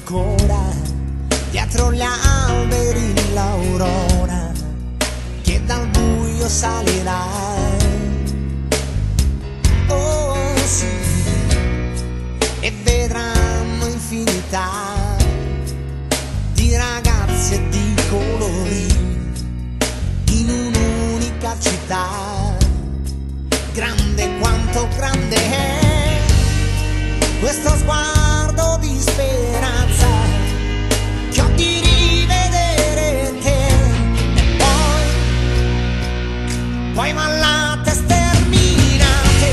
ancora dietro gli alberi l'aurora che dal buio salirà. Oh sì, e vedranno infinità di ragazzi e di colori in un'unica città, grande quanto grande è questo sguardo di speranza che ho di rivedere te. E poi ballate sterminate,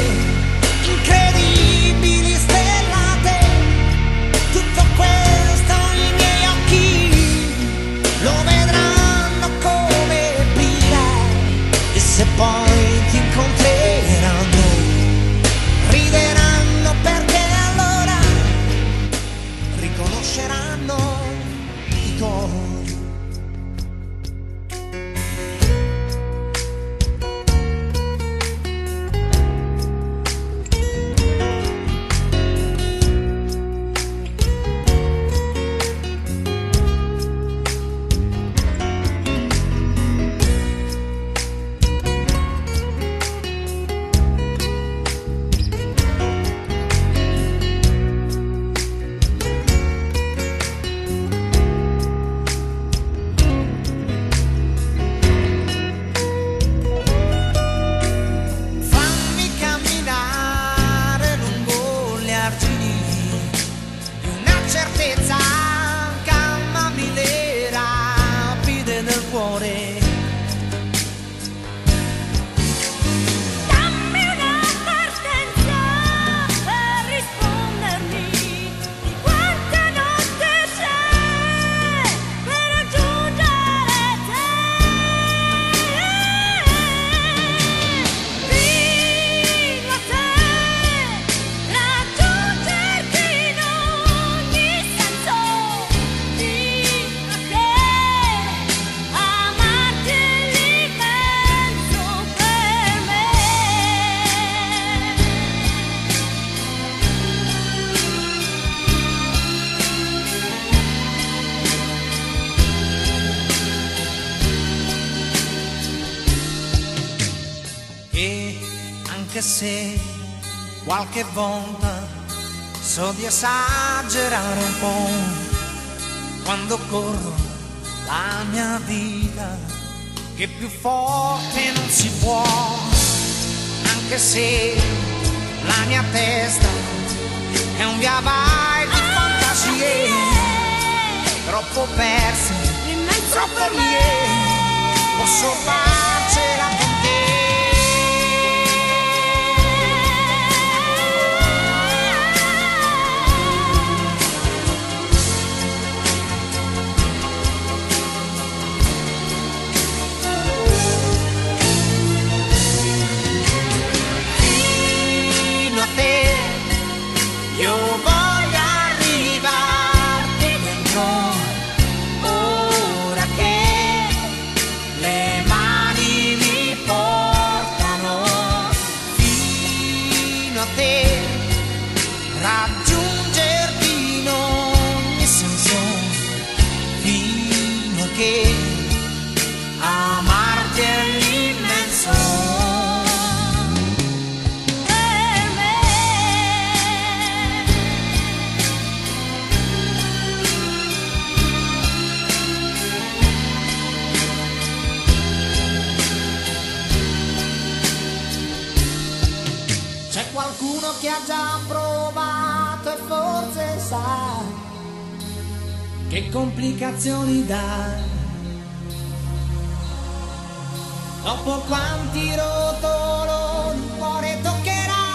incredibili stellate, tutto questo i miei occhi lo vedranno come brilla. E se poi ti incontreranno rideranno, perché allora riconosceranno i tuoi. Anche se qualche volta so di esagerare un po' quando corro la mia vita, che più forte non si può, anche se la mia testa è un via vai di fantasie, troppo perse, troppo mie, posso farcela con te. Io voglio arrivarti dentro, ora che le mani mi portano fino a te, raggiungerti in ogni senso, fino a che amarti è l'immenso. Qualcuno che ha già provato e forse sa che complicazioni dà. Dopo quanti rotoloni il cuore toccherà,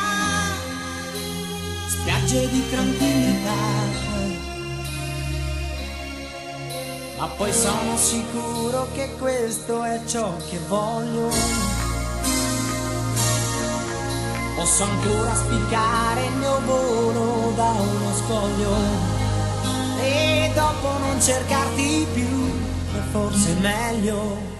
spiagge di tranquillità. Ma poi sono sicuro che questo è ciò che voglio. Posso ancora spiccare il mio volo da uno scoglio e dopo non cercarti più, è forse meglio.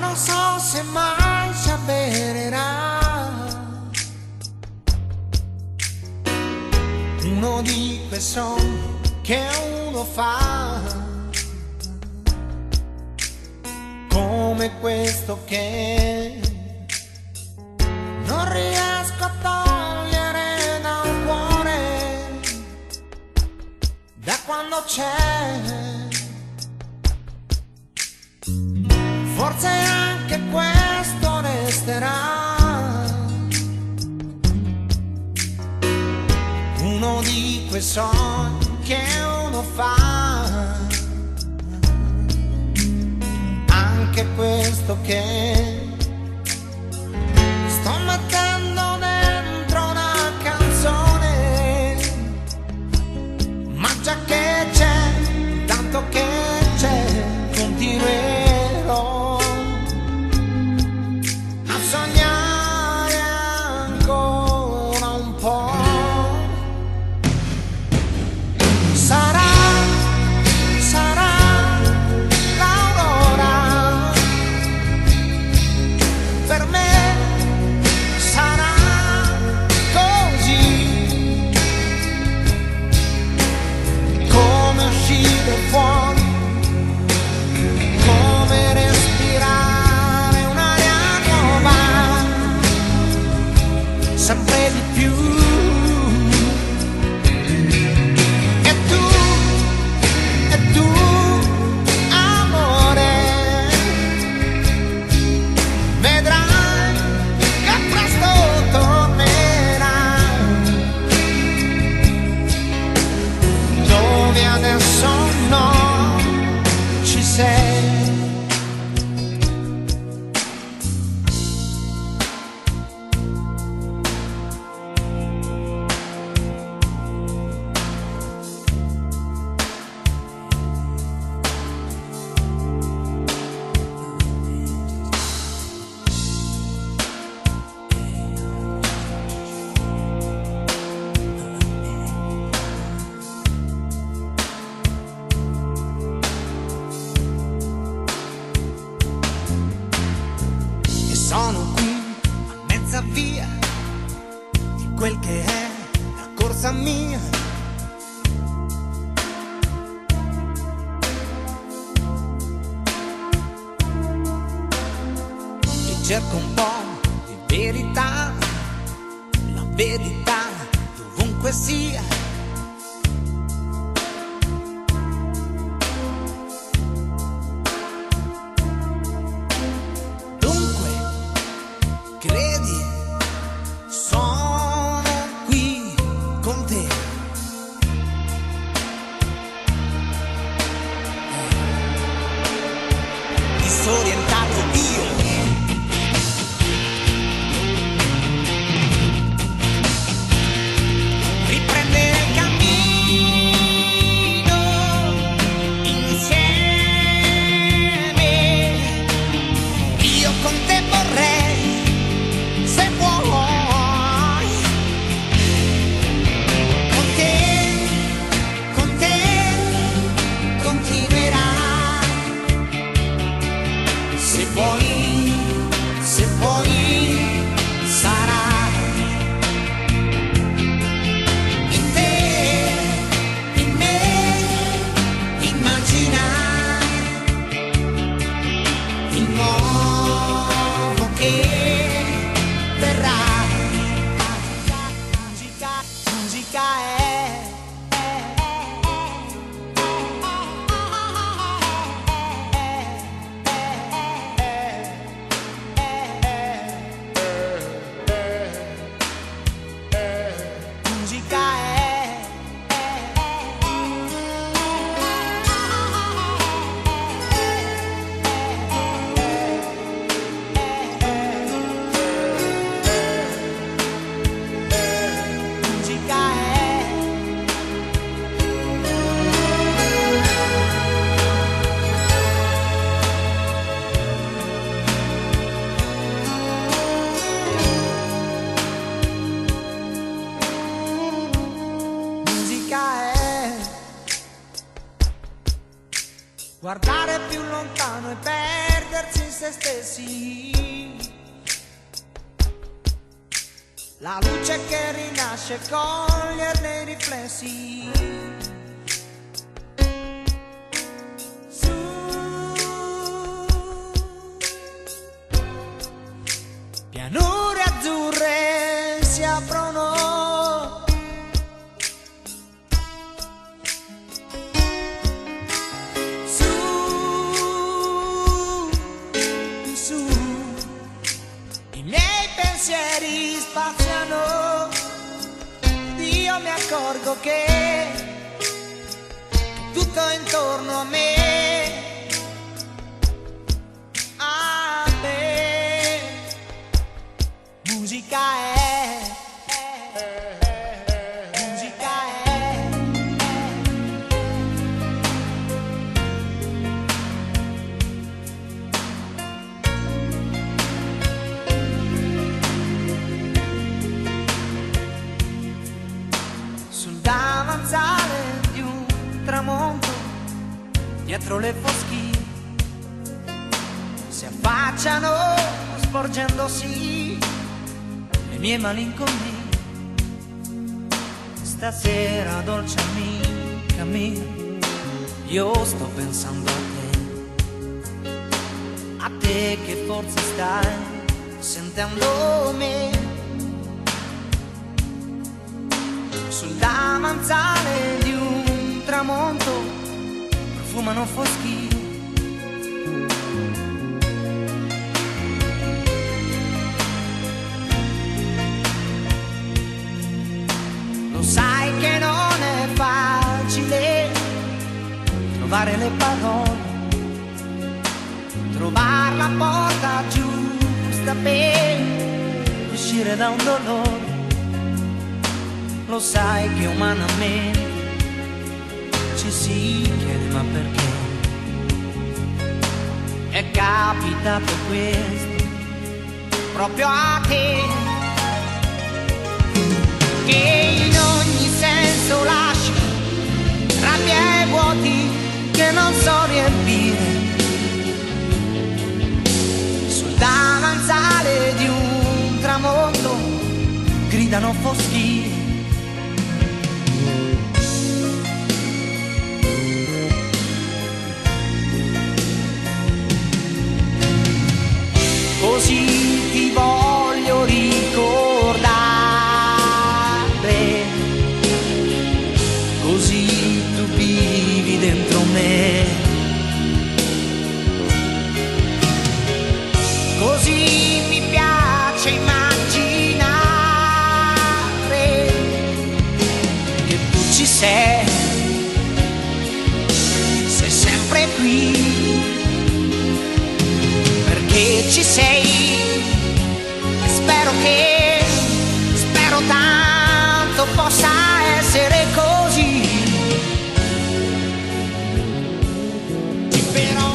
non so se mai si avvererà uno di quei sogni che uno fa, come questo che non riesco a togliere dal cuore da quando c'è. Forse anche questo resterà uno di quei sogni che uno fa, anche questo che sto mettendo dentro una canzone, ma già che c'è, tanto che c'è, continuerò a sognare ancora un po'. Sarà l'aurora, per me sarà così, come uscire fuori, come respirare un'aria nuova, sempre di più. E tu, amore, vedrai che presto tornerai, dove adesso no ci sei. Sono qui a mezza via di quel che è la corsa mia. E cerco un po' di verità, la verità dovunque sia. Credi, sono qui con te. Disorientato io, riprendere il cammino insieme. Io con te vorrei, se vuoi, con te continuerà, se vuoi sarà in te, in me, immagina il nuovo che verrà. Musica è se stessi. La luce che rinasce coglierne i riflessi. Su, pianure azzurre si aprono. Su, i miei pensieri spaziano ed io mi accorgo che tutto intorno a me, musica è, musica è. Sul davanzale di un tramonto, dietro le foschie, si affacciano sporgendosi le mie malinconie. Stasera, dolce amica mia, io sto pensando a te che forse stai sentendo me. Sul davanzale di un tramonto profumano foschi. Lo sai che non è facile trovare le parole, trovare la porta giusta per uscire da un dolore. Lo sai che umanamente ci si chiede ma perché è capitato questo proprio a te, che in ogni senso lasci rabbia e vuoti che non so riempire. Sul davanzale di un tramonto gridano foschi. Così ti voglio ricordare, così tu vivi dentro me, così mi piace immaginare che tu ci sei sempre qui. Che ci sei, spero tanto possa essere così. Però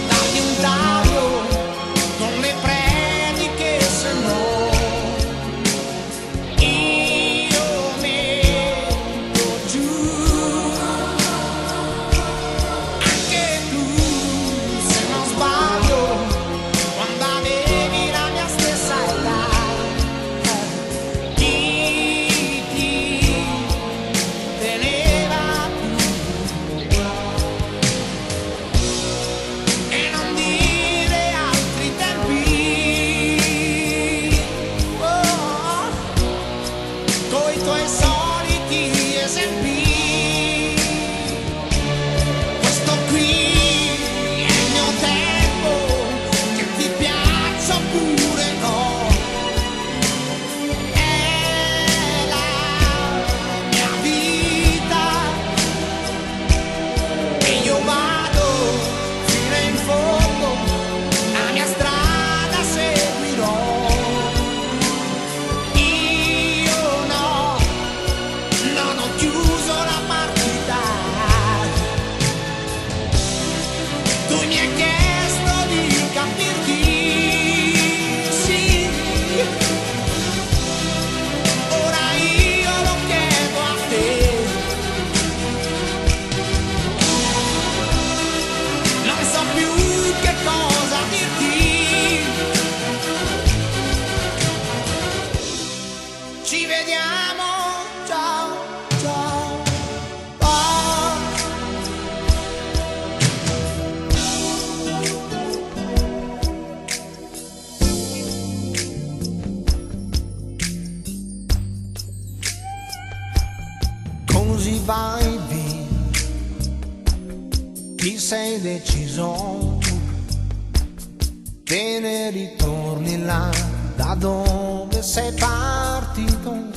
dammi un taglio, non le prediche, se no io metto giù. Anche tu, se non sbaglio, quando sei deciso, te ne ritorni là da dove sei partito.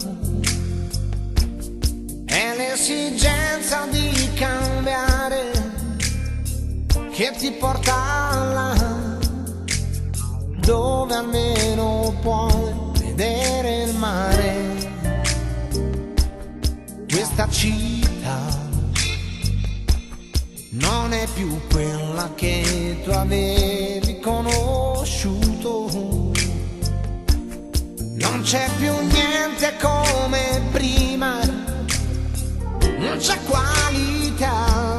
È l'esigenza di cambiare che ti porta là, dove almeno puoi vedere il mare. Questa città non è più quella che tu avevi conosciuto, non c'è più niente come prima, non c'è qualità,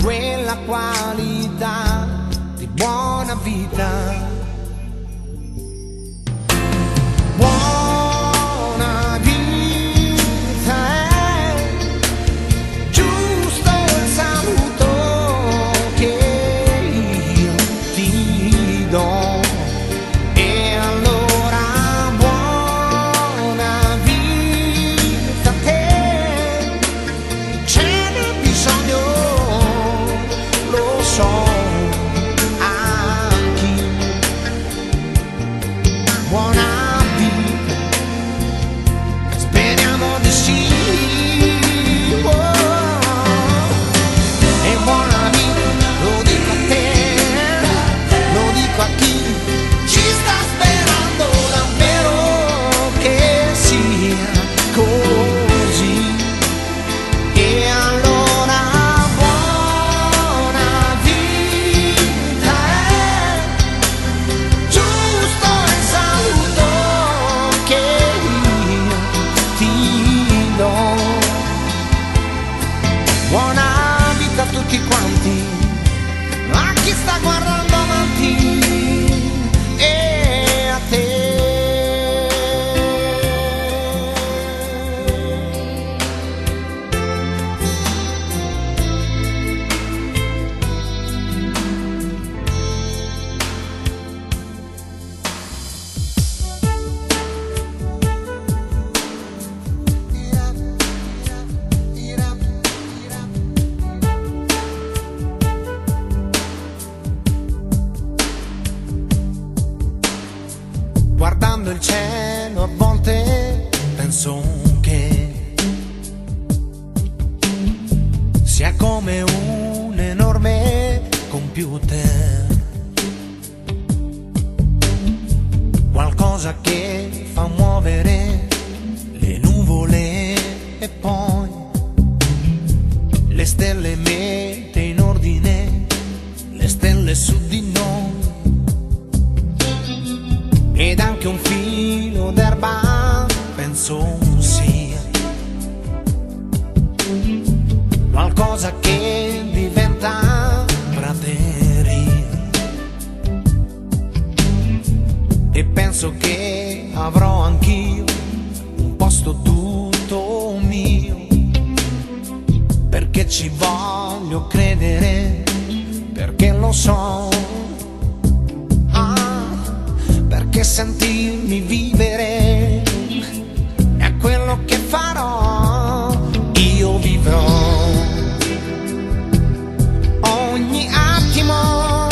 quella qualità di buona vita. Buona vita è giusto il saluto che io ti do. E allora buona vita a te, ce n'è bisogno, lo so. Buona vita, speriamo di sì. E buona vita, lo dico a te, lo dico a chi ci sta sperando davvero che sia così. E allora buona vita è giusto il saluto che io ti do. Buona vita a tutti quanti, a chi sta guardando avanti e a te. Guardando il cielo a volte penso che sia come un enorme computer, qualcosa che fa muovere le nuvole e poi le stelle mette in ordine le stelle su di noi. Ed anche un filo d'erba penso sia qualcosa che diventa prateria. E penso che avrò anch'io un posto tutto mio, perché ci voglio credere, perché lo so. Perché sentirmi vivere è quello che farò. Io vivrò ogni attimo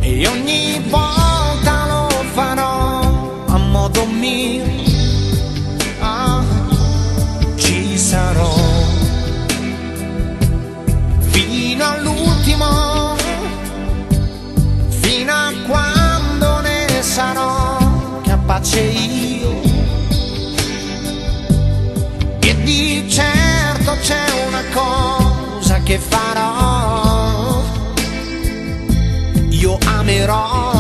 e ogni volta lo farò a modo mio. Ci sarò fino all'ultimo, fino a quando ne sarò capace io. E di certo c'è una cosa che farò: io amerò.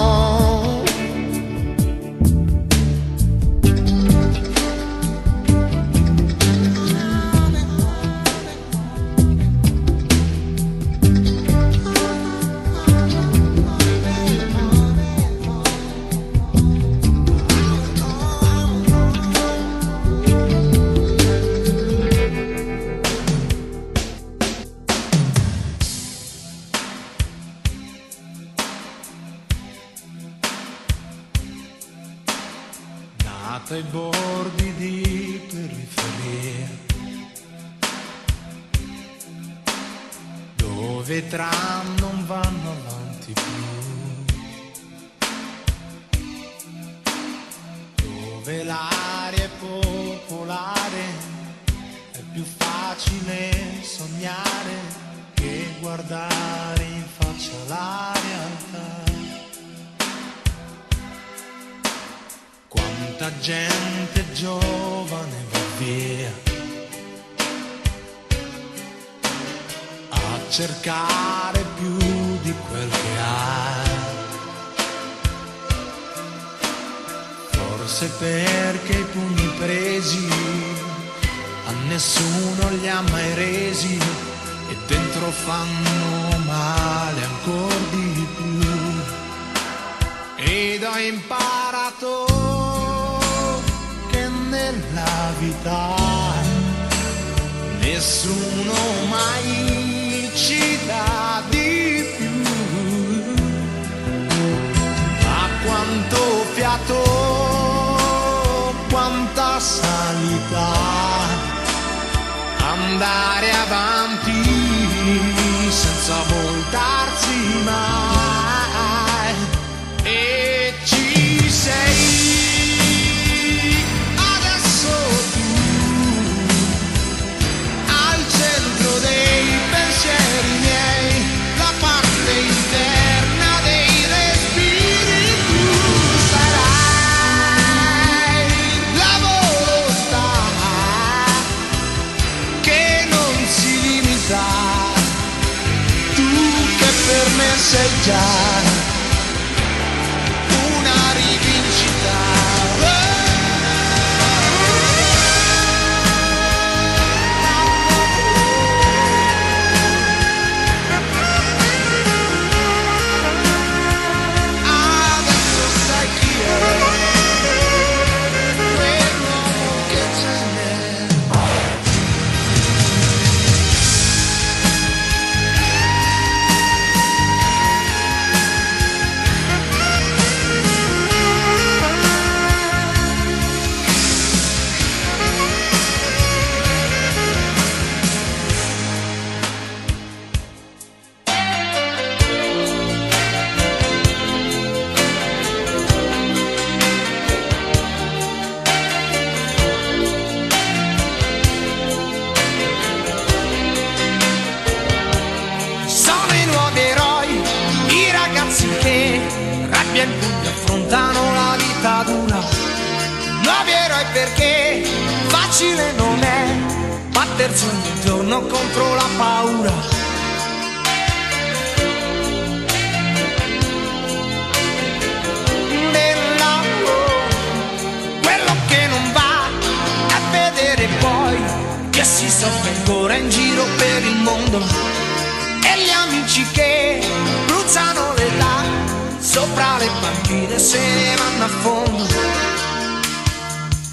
Nata ai bordi di periferia, dove tram non vanno avanti più, dove l'aria è popolare, è più facile sognare che guardare in faccia la realtà. Quanta gente giovane va via a cercare più di quel che ha, forse perché i pugni presi a nessuno li ha mai resi e dentro fanno male ancora di più. Ed ho imparato che nella vita nessuno mai ci dà di più. Ma quanto fiato, quanta salita, andare avanti senza voltarsi mai. E ci sei adesso tu, al centro dei pensieri miei, la parte interna dei respiri. Tu sarai la volontà che non si limita, tu che per me sei già una rivincita. Adesso sai chi è quell'uomo che c'è. Sono i nuovi eroi, i ragazzi che rabbia in pugno affrontano la vita dura. Nuovi eroi perché facile non è battersi ogni giorno contro la paura. Nel lavoro quello che non va è vedere poi che si soffre ancora in giro per il mondo. E gli amici che bruciano l'età sopra le panchine se ne vanno a fondo.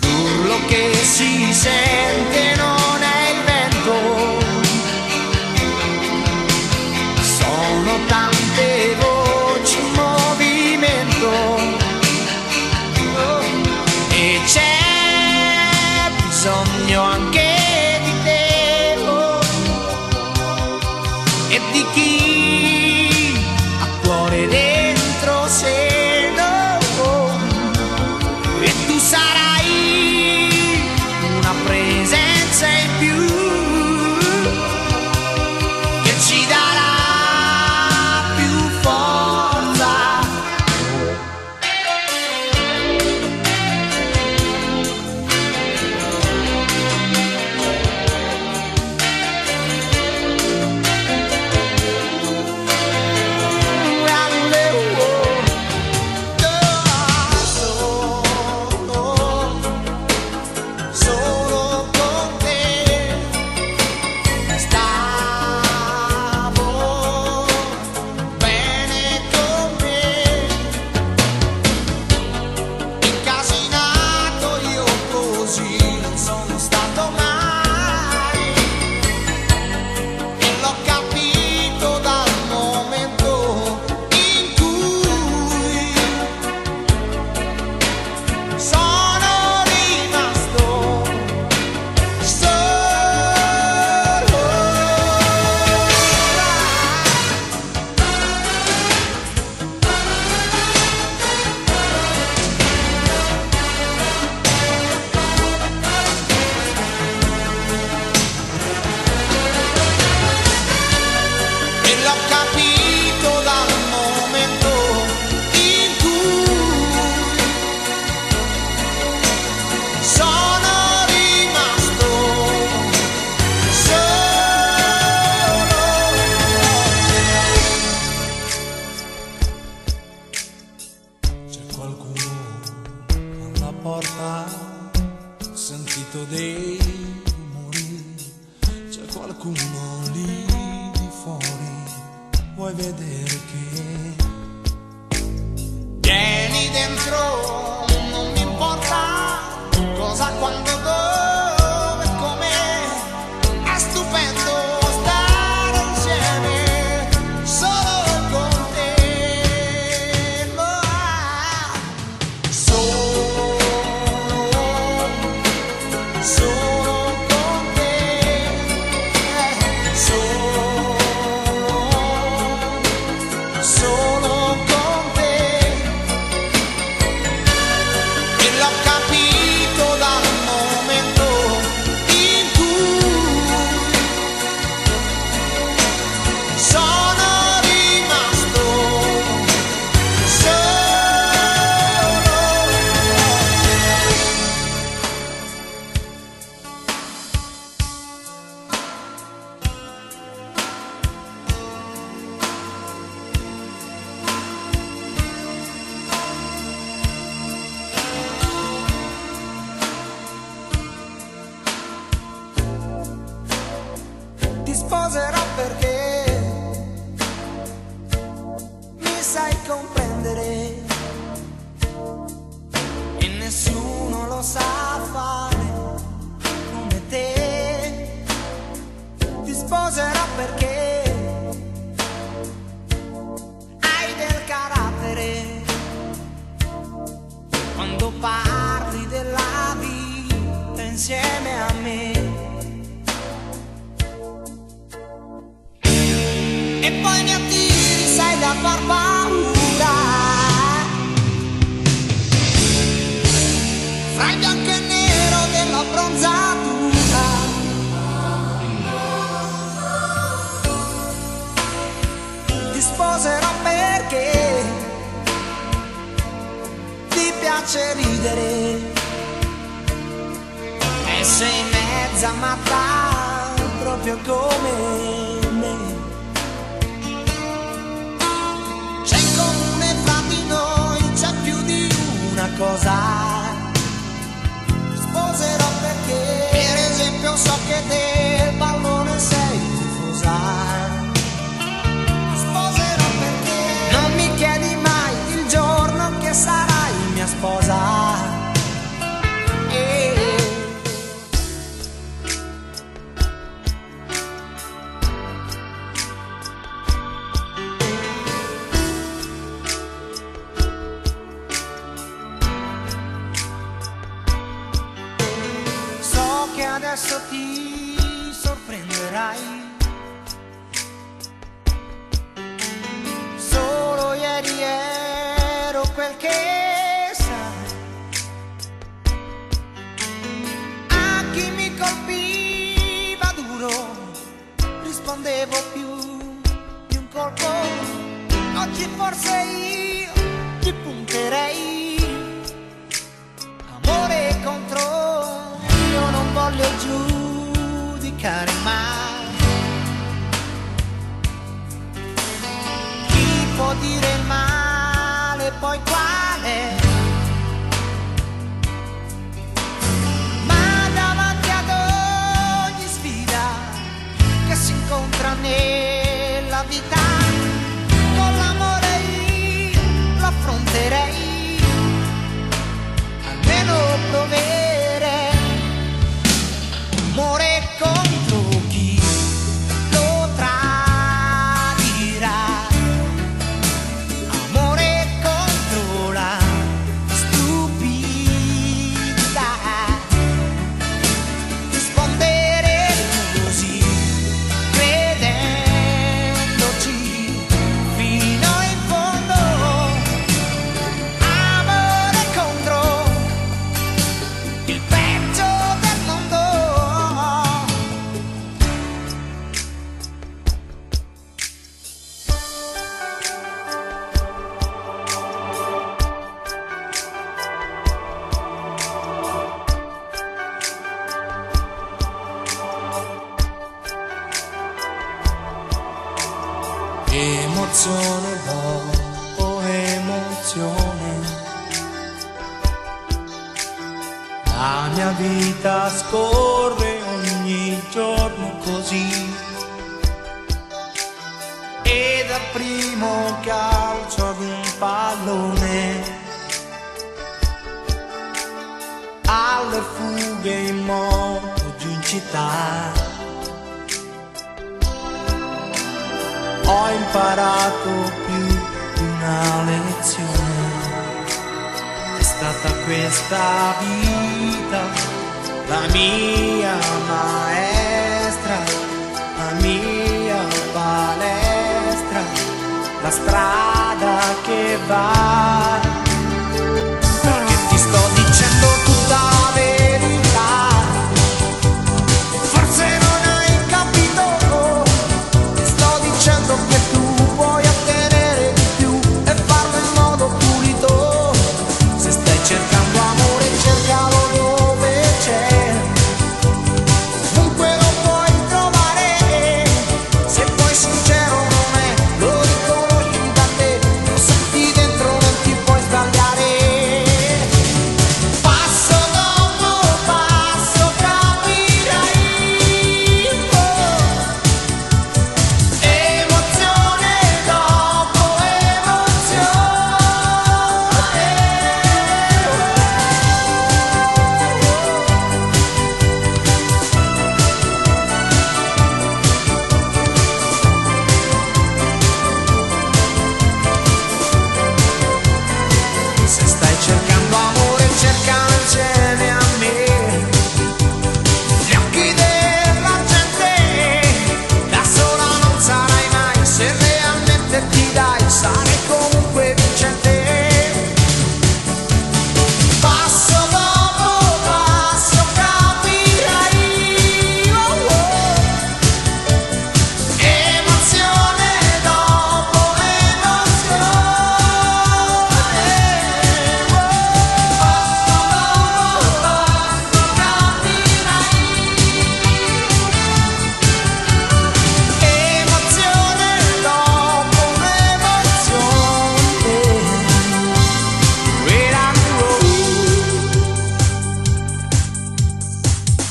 L'urlo che si sente non è il vento, sono tante voci in movimento. E c'è bisogno anche di te e di chi ha cuore dentro sé, no. E tu sarai una presenza porta, ho sentito dei rumori, c'è qualcuno lì di fuori, vuoi vedere che vieni dentro, non mi importa cosa, quando, dove, com'è, è stupendo stare insieme solo con te. Solo con te, solo con te. E l'ho capito dal momento in cui sono rimasto solo. Ti sposerò perché mi sai comprendere e nessuno lo sa fare come te. Ti sposerò perché hai del carattere quando parli della vita insieme a me. E poi mi attiri, sai, da far paura, fra il bianco e nero della bronzatura. Ti sposerò perché ti piace ridere e sei mezza matta proprio come me. C'è più di una cosa. Sposerò perché, per esempio, so che del pallone sei tifosa. Sposerò perché non mi chiedi mai il giorno che sarai mia sposa. Che adesso ti sorprenderai. Solo ieri ero quel che sai. A chi mi colpiva duro rispondevo più di un colpo. Oggi forse io ti punterei. Amore contro, io non voglio giudicare mai. Chi può dire il male poi quale? Ma davanti ad ogni sfida che si incontra nella vita, con l'amore io l'affronterei, almeno proverei. Amore contro chi lo tradirà, amore contro la stupidità. Rispondere così, credendoci mia vita scorre ogni giorno così, e dal primo calcio ad un pallone alle fughe in moto giù in città, ho imparato più di una lezione. È stata questa vita la mia maestra, la mia palestra, la strada che va. Perché ti sto dicendo tutta la verità, forse non hai capito. Ti sto dicendo che tu puoi ottenere di più e farlo in modo pulito. Se stai cercando amore, cercalo dove c'è, ovunque lo puoi trovare. Se poi sincero non è, lo riconosci da te, lo senti dentro, non ti puoi sbagliare. Passo dopo passo capirai, emozione dopo emozione. Se stai cercando amore, cercalo insieme a me. Gli occhi della gente, da sola non sarai mai. Se realmente ti dai, sarai comunque vincente. Passo dopo passo capirai, emozione dopo emozione. Emozione dopo emozione. When I'm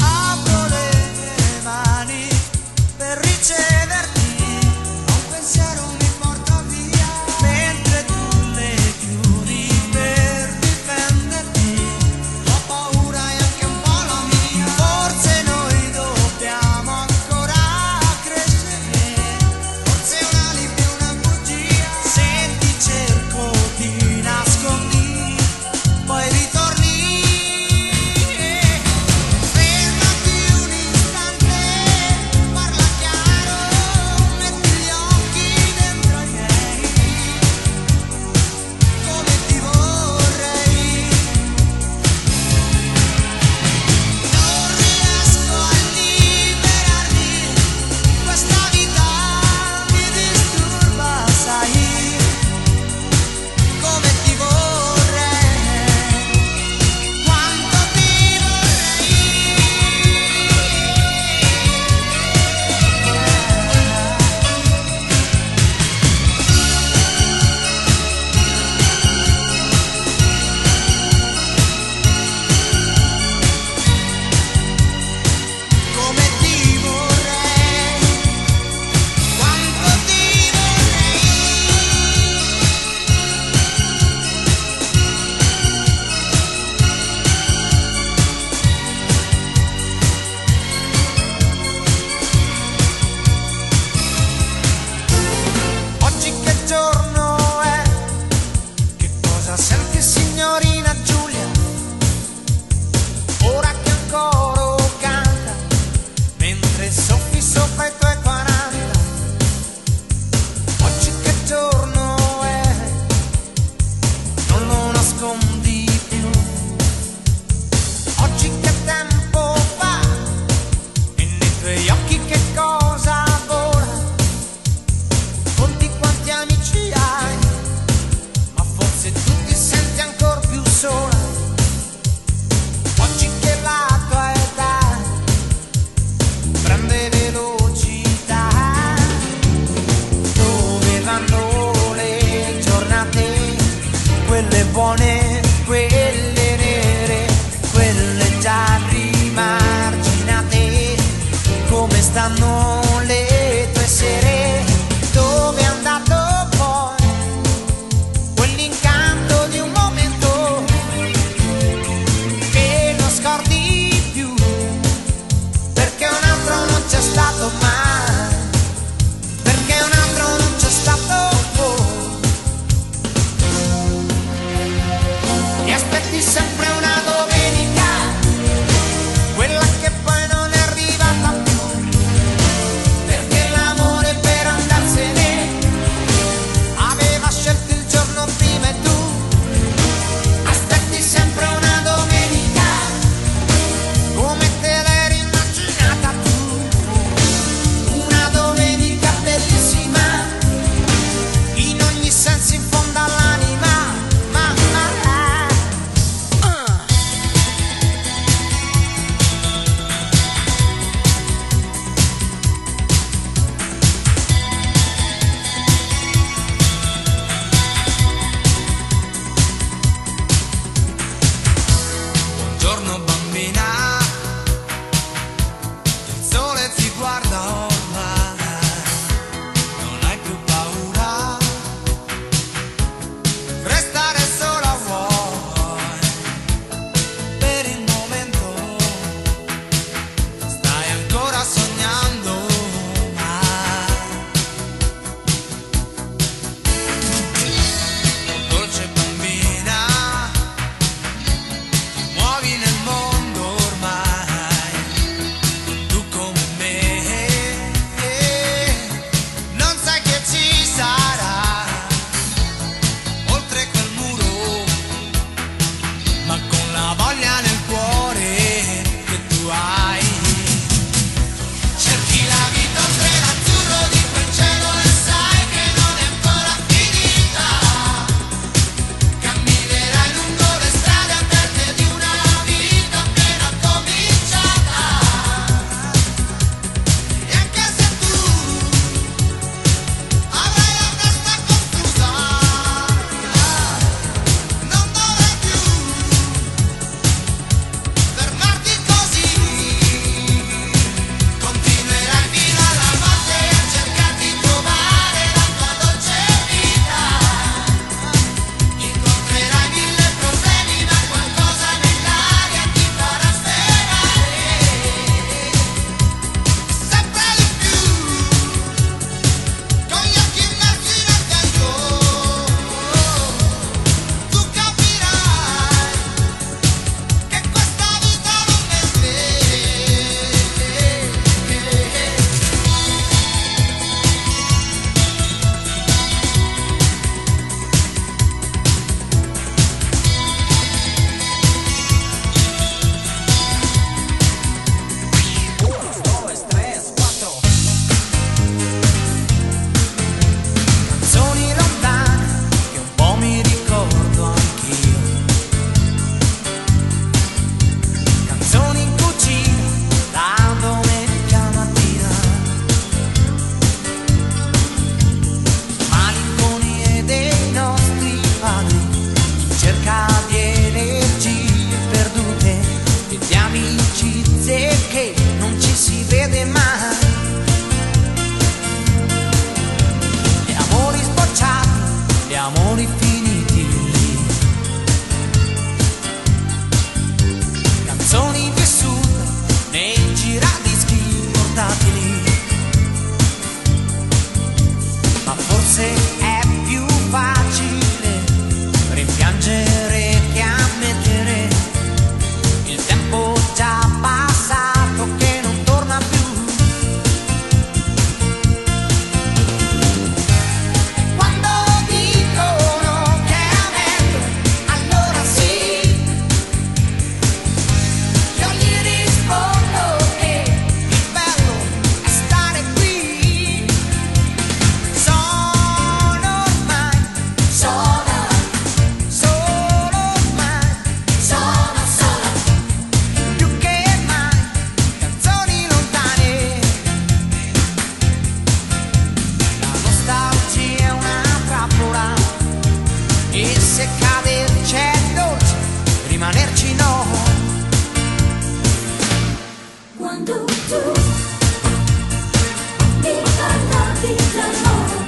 apro le mie mani per riceverti, un pensiero mi porta via, mentre tu le chiudi per difenderti. Ho paura e anche un po' la mia, forse noi dobbiamo ancora crescere, forse un alibi, una bugia. Se ti cerco ti nascondi, poi ritorni. Fermati un istante, parla chiaro, metti gli occhi dentro ai miei, come ti vorrei. Non riesco a liberarmi, questa vita mi disturba, sai, come ti vorrei, quanto ti vorrei. Come ti vorrei, quanto ti vorrei. Oggi che giorno è? Che cosa senti, signorina Giulia? Ora che il coro canta, mentre soffi sopra i tuoi 40. Oggi che giorno è? Non lo nascondi più. Oggi che tempo fa? E nei tuoi occhi che cosa vola? Conti quanti amici hai, ma forse tu ti senti ancora più sola. Oggi che la tua età prende velocità, dove vanno le giornate, quelle buone, quelle nere, quelle gialle. vide che non ci si vede mai. Gli amori sbocciati, gli amori finiti lì, canzoni vissute nei giradischi portatili. Ma forse è più facile rimpiangere che ammettere il tempo già passato che non torna più. Quando dicono che è meglio, allora sì, io gli rispondo che il bello è stare qui. Sono ormai, solo ormai, più che mai canzoni lontane. La nostalgia è una trappola e se cade c'è dolce, rimanerci no. Quando tu mi parlavi d'amore,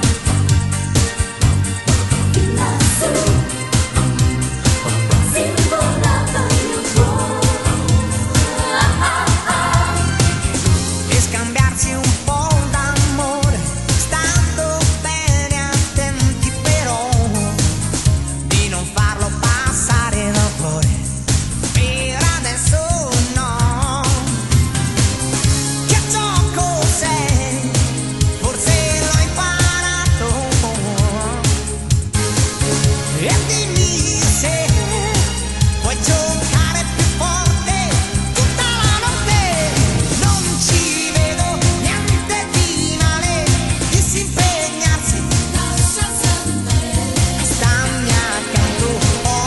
fin lassù si volava il mio cuore. E scambiarsi un po' d'amore, stando bene attenti però di non farlo passare da cuore. Per adesso no. Che gioco sei? Forse l'ho imparato. E dimmi se puoi giocare più forte tutta la notte. Non ci vedo niente di male di si impegnarsi. Stammi accanto, ho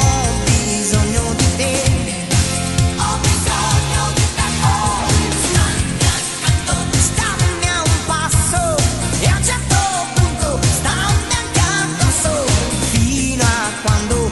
bisogno di te. Stammi a un passo e a un certo punto stammi anche addosso, fino a quando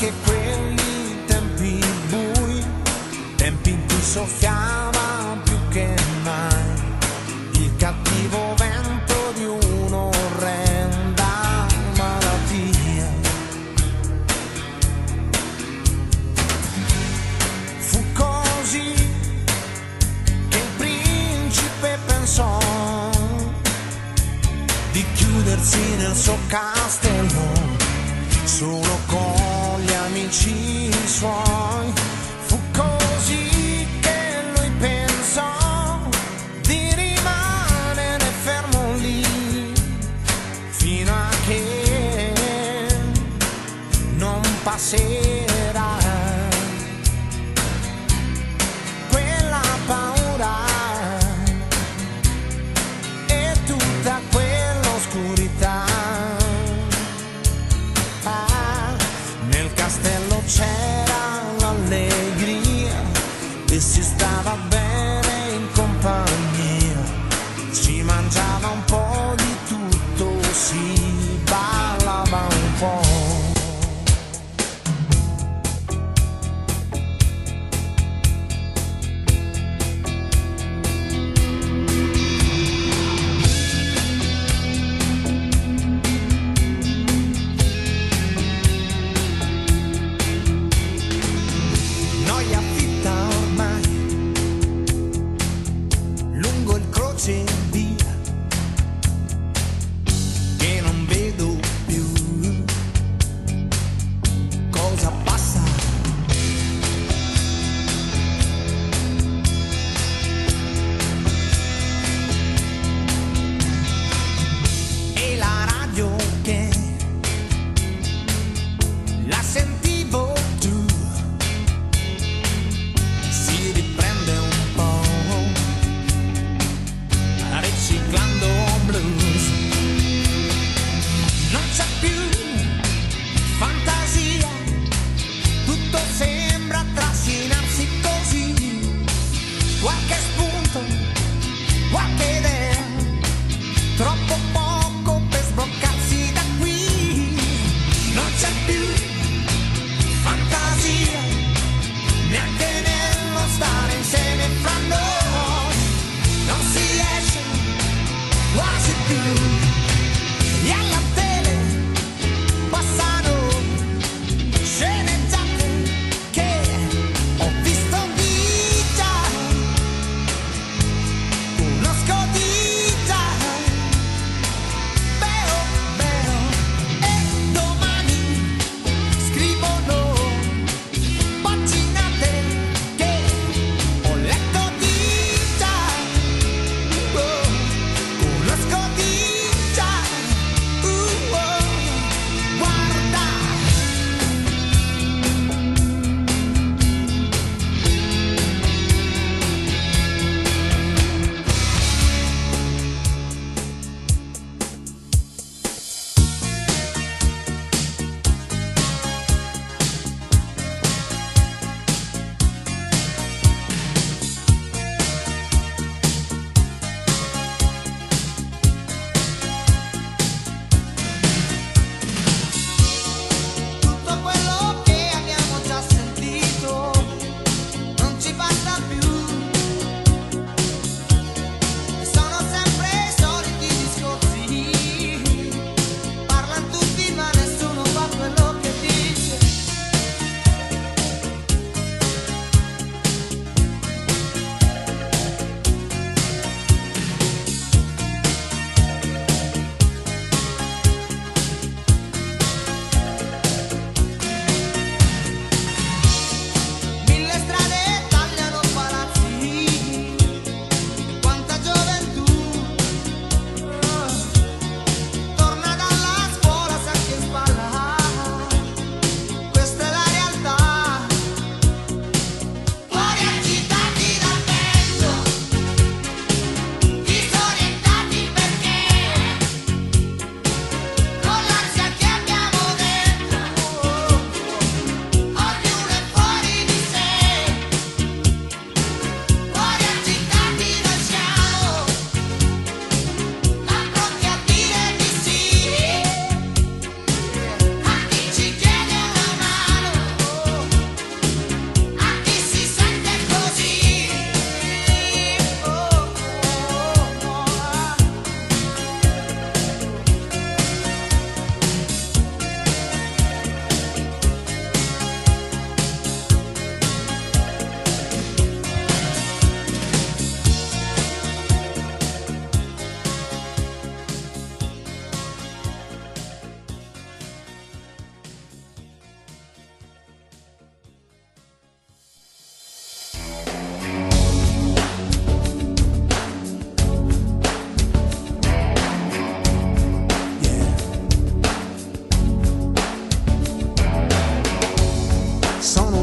anche quelli tempi bui, tempi in cui soffiava più che mai il cattivo vento di un'orrenda malattia. Fu così che il principe pensò di chiudersi nel suo castello solo con gli amici suoi. Fu così che lui pensò di rimanere fermo lì fino a che non passerà quella paura e tutta quell'oscurità. Nel castello c'era l'allegria e si stava bene in compagnia, si mangiava un po' di tutto, si ballava un po'.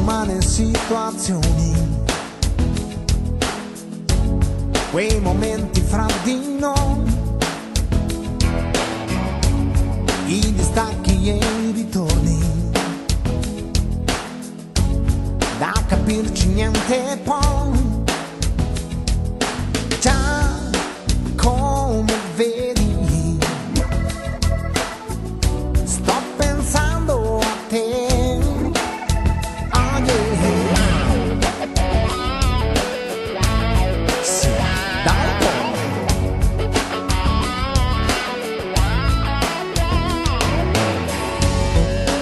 umane situazioni, quei momenti fra di noi, i distacchi e i ritorni, da capirci niente poi, già come vedi, sto pensando a te, oh yeah. Sì, dai un po'.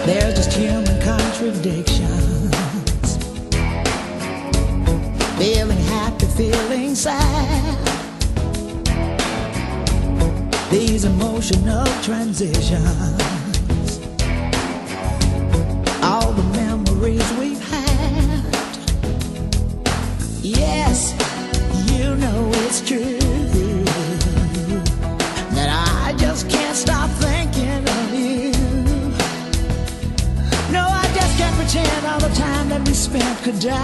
There's just human contradictions. Feeling happy, feeling sad. These emotional transitions. All the memories we've had. Yes, you know it's true that I just can't stop thinking of you. No, I just can't pretend all the time that we spent could die.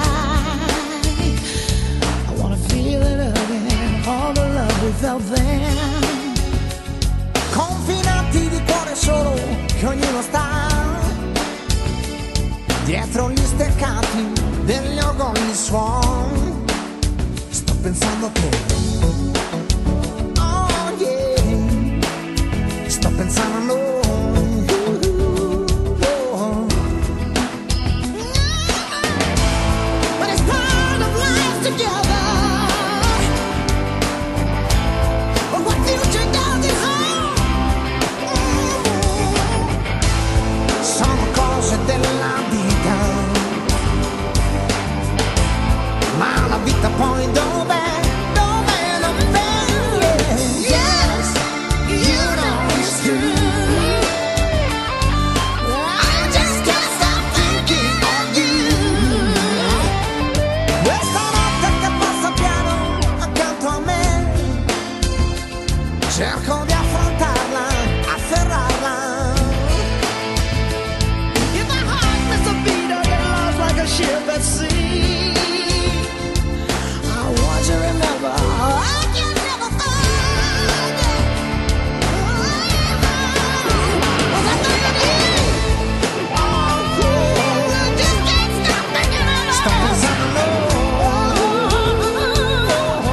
I wanna feel it again, all the love we felt then. Confinati di cuore solo, che ognuno sta dietro gli steccati degli orgogli suoni. Sto pensando a te, oh yeah, sto pensando a noi. But it's part of life together. But what future does it hold? Sono cose della vita, ma la vita poi dov'è? Dov'è? Dov'è? Yes, you know it's true. I just can't stop thinking of you. Questa notte che passa piano accanto a me, cerco di affrontarla, afferrarla. If my heart missed a beat, I get lost like a ship at sea. I want to remember, I can never forget. Was I thinking of you? Oh, yeah. I just can't stop thinking of Sto you. pensando a noi.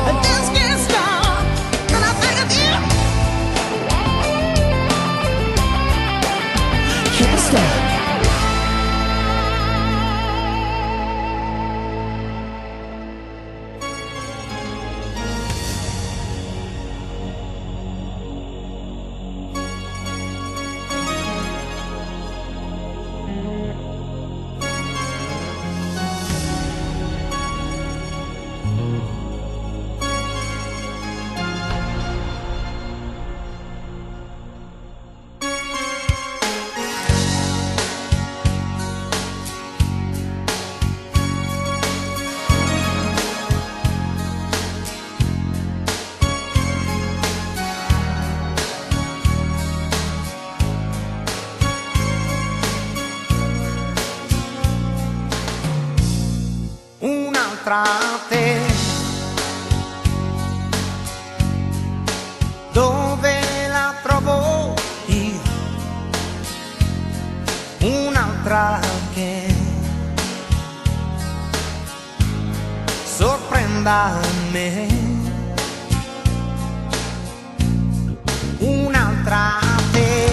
I just can't stop when I think of you. Can't stop. Un'altra te, dove la trovo io? Un'altra che sorprenda me. Un'altra te,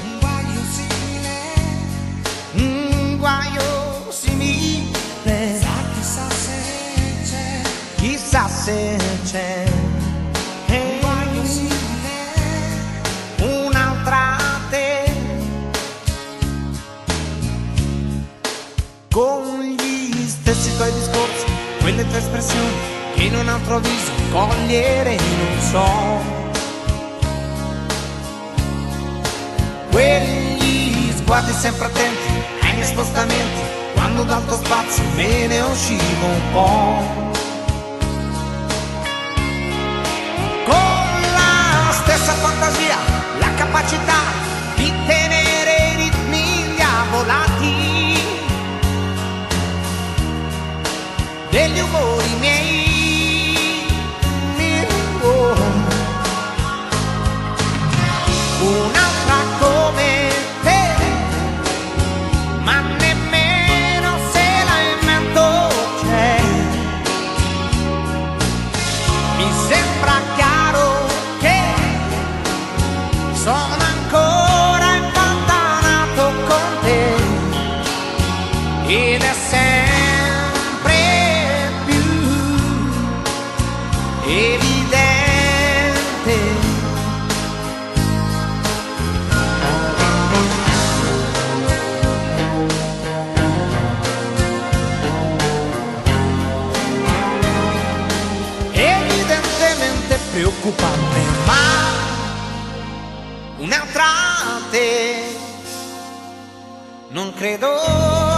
un guaio simile, un guaio simile. Chissà se c'è, chissà se c'è. Un guaio simile, un'altra te, con gli stessi tuoi discorsi, quelle tue espressioni che in un altro viso cogliere non so. Quegli sguardi sempre attenti ai miei spostamenti, quando dal tuo spazio me ne uscivo un po'. Con la stessa fantasia, la capacità di tenere i ritmi diavolati gli umori miei. Oh. Un'altra come te, ma nemmeno se la invento c'è. Mi sembra chiaro che sono ancora impantanato con te ed è sempre più evidente. Evidentemente preoccupante, ma un'altra te non credo